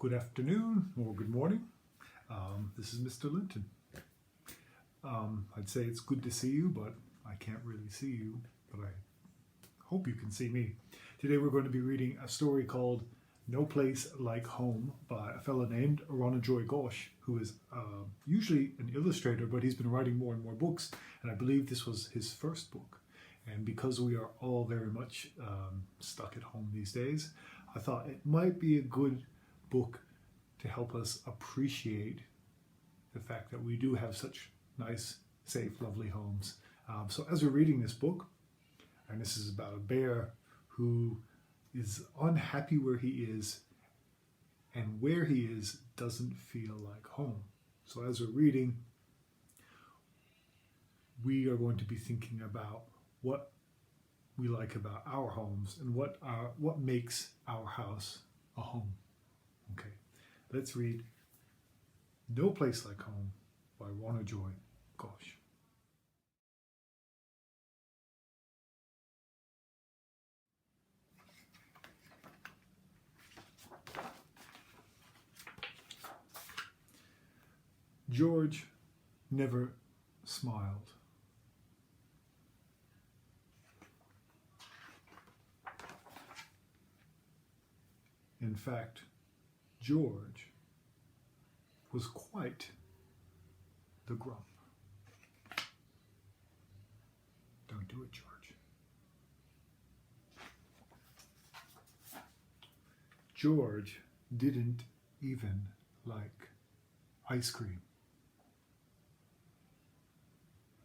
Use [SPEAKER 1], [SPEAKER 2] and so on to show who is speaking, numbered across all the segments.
[SPEAKER 1] Good afternoon or good morning. This is Mr. Linton. I'd say it's good to see you, but I can't really see you, but I hope you can see me. Today we're going to be reading a story called No Place Like Home by a fellow named Ronojoy Ghosh, who is usually an illustrator, but he's been writing more and more books, and I believe this was his first book. And because we are all very much stuck at home these days, I thought it might be a good book to help us appreciate the fact that we do have such nice, safe, lovely homes. So as we're reading this book, and this is about a bear who is unhappy where he is, and where he is doesn't feel like home. So as we're reading, we are going to be thinking about what we like about our homes and what makes our house a home. Okay, let's read No Place Like Home by Ronojoy Ghosh. George never smiled. In fact, George was quite the grump. Don't do it, George. George didn't even like ice cream.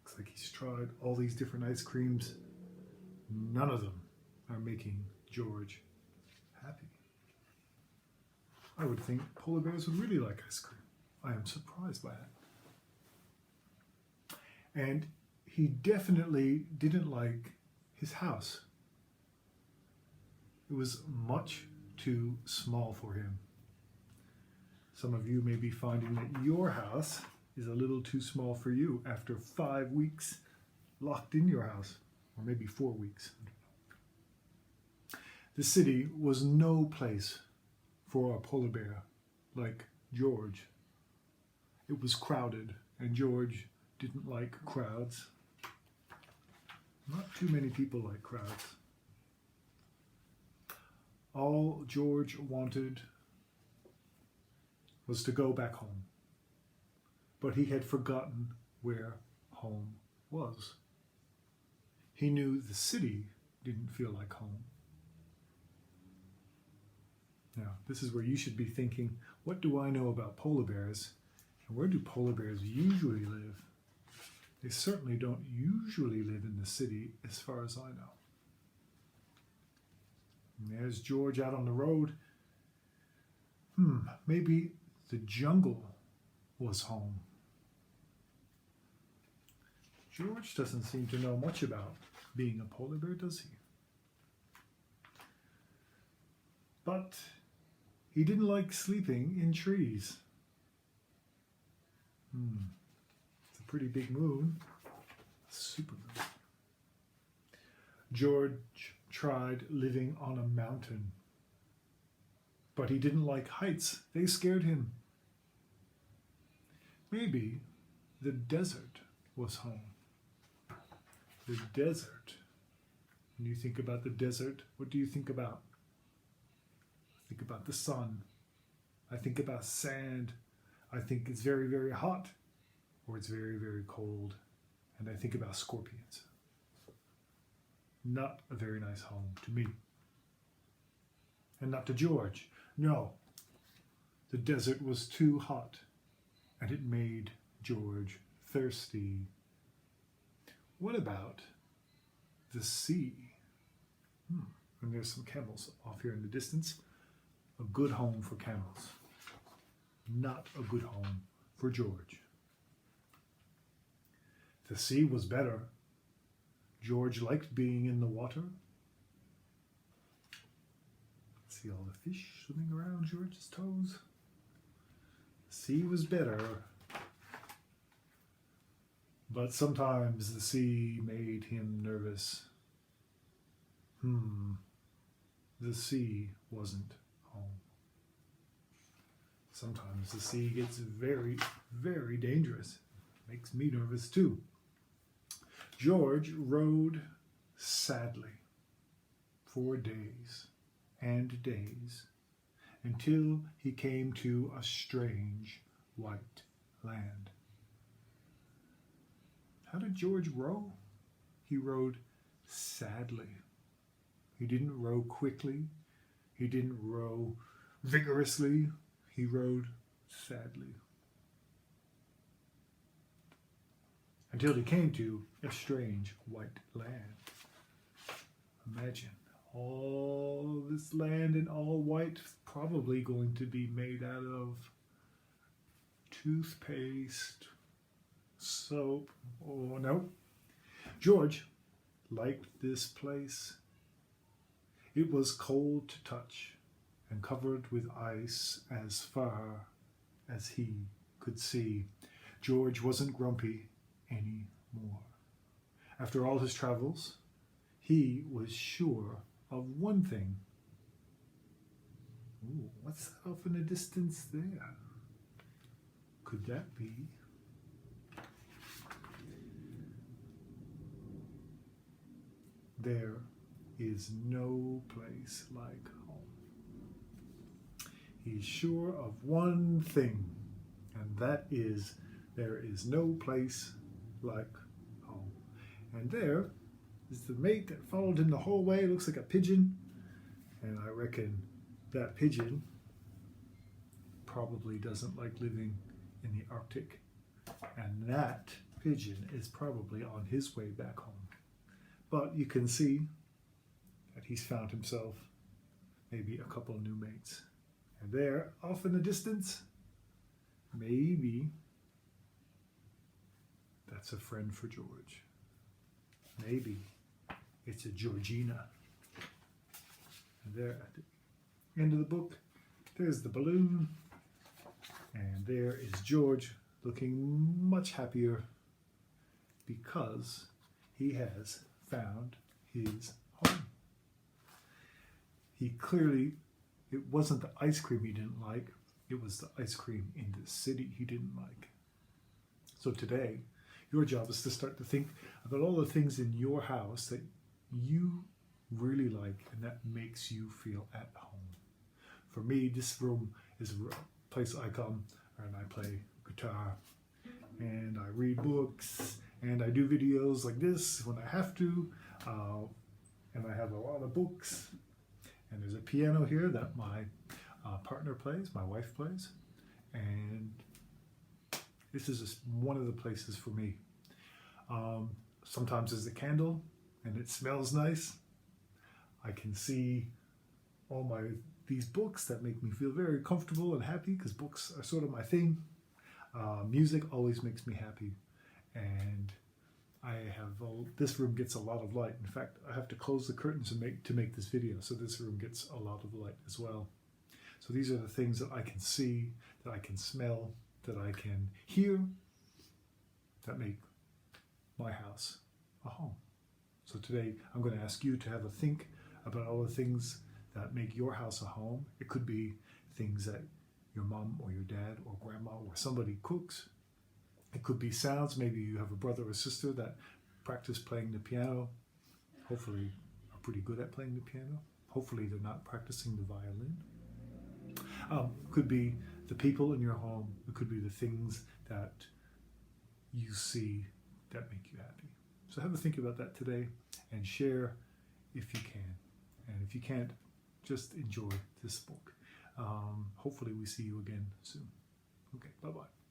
[SPEAKER 1] Looks like he's tried all these different ice creams. None of them are making George happy. I would think polar bears would really like ice cream. I am surprised by that. And he definitely didn't like his house. It was much too small for him. Some of you may be finding that your house is a little too small for you after 5 weeks locked in your house, or maybe 4 weeks. The city was no place for a polar bear like George. It was crowded, and George didn't like crowds. Not too many people like crowds. All George wanted was to go back home, but he had forgotten where home was. He knew the city didn't feel like home. Now, this is where you should be thinking, what do I know about polar bears? And where do polar bears usually live? They certainly don't usually live in the city, as far as I know. And there's George out on the road. Maybe the jungle was home. George doesn't seem to know much about being a polar bear, does he? But he didn't like sleeping in trees. It's a pretty big moon. Supermoon. George tried living on a mountain, but he didn't like heights. They scared him. Maybe the desert was home. The desert. When you think about the desert, what do you think about? I think about the sun. I think about sand. I think it's very, very hot, or it's very, very cold. And I think about scorpions. Not a very nice home to me. And not to George. No, the desert was too hot, and it made George thirsty. What about the sea? And there's some camels off here in the distance. A good home for camels. Not a good home for George. The sea was better. George liked being in the water. See all the fish swimming around George's toes. The sea was better. But sometimes the sea made him nervous. The sea wasn't home. Sometimes the sea gets very, very dangerous. Makes me nervous too. George rowed sadly for days and days until he came to a strange white land. How did George row? He rowed sadly. He didn't row quickly. He didn't row vigorously. He rowed sadly. Until he came to a strange white land. Imagine all this land in all white, probably going to be made out of toothpaste, soap. Oh no. George liked this place. It was cold to touch and covered with ice as far as he could see. George wasn't grumpy anymore. After all his travels, he was sure of one thing. Ooh, what's that off in the distance there? Could that be? There is no place like home. He's sure of one thing, and that is there is no place like home. And there is the mate that followed him the whole way. It looks like a pigeon, and I reckon that pigeon probably doesn't like living in the Arctic, and that pigeon is probably on his way back home. But you can see that he's found himself maybe a couple of new mates. And there, off in the distance, maybe that's a friend for George. Maybe it's a Georgina. And there at the end of the book, there's the balloon. And there is George looking much happier because he has found his home. He clearly, it wasn't the ice cream he didn't like, it was the ice cream in the city he didn't like. So today, your job is to start to think about all the things in your house that you really like and that makes you feel at home. For me, this room is a place I come and I play guitar and I read books and I do videos like this when I have to, and I have a lot of books. And there's a piano here that my partner plays, my wife plays, and this is just one of the places for me. Sometimes there's a candle and it smells nice. I can see all these books that make me feel very comfortable and happy because books are sort of my thing. Music always makes me happy, and this room gets a lot of light. In fact, I have to close the curtains to make this video, so this room gets a lot of light as well. So these are the things that I can see, that I can smell, that I can hear, that make my house a home. So today I'm going to ask you to have a think about all the things that make your house a home. It could be things that your mom or your dad or grandma or somebody cooks. It could be sounds. Maybe you have a brother or sister that practice playing the piano. Hopefully are pretty good at playing the piano. Hopefully they're not practicing the violin. Could be the people in your home. It could be the things that you see that make you happy. So have a think about that today and share if you can. And if you can't, just enjoy this book. Hopefully we see you again soon. Okay, bye-bye.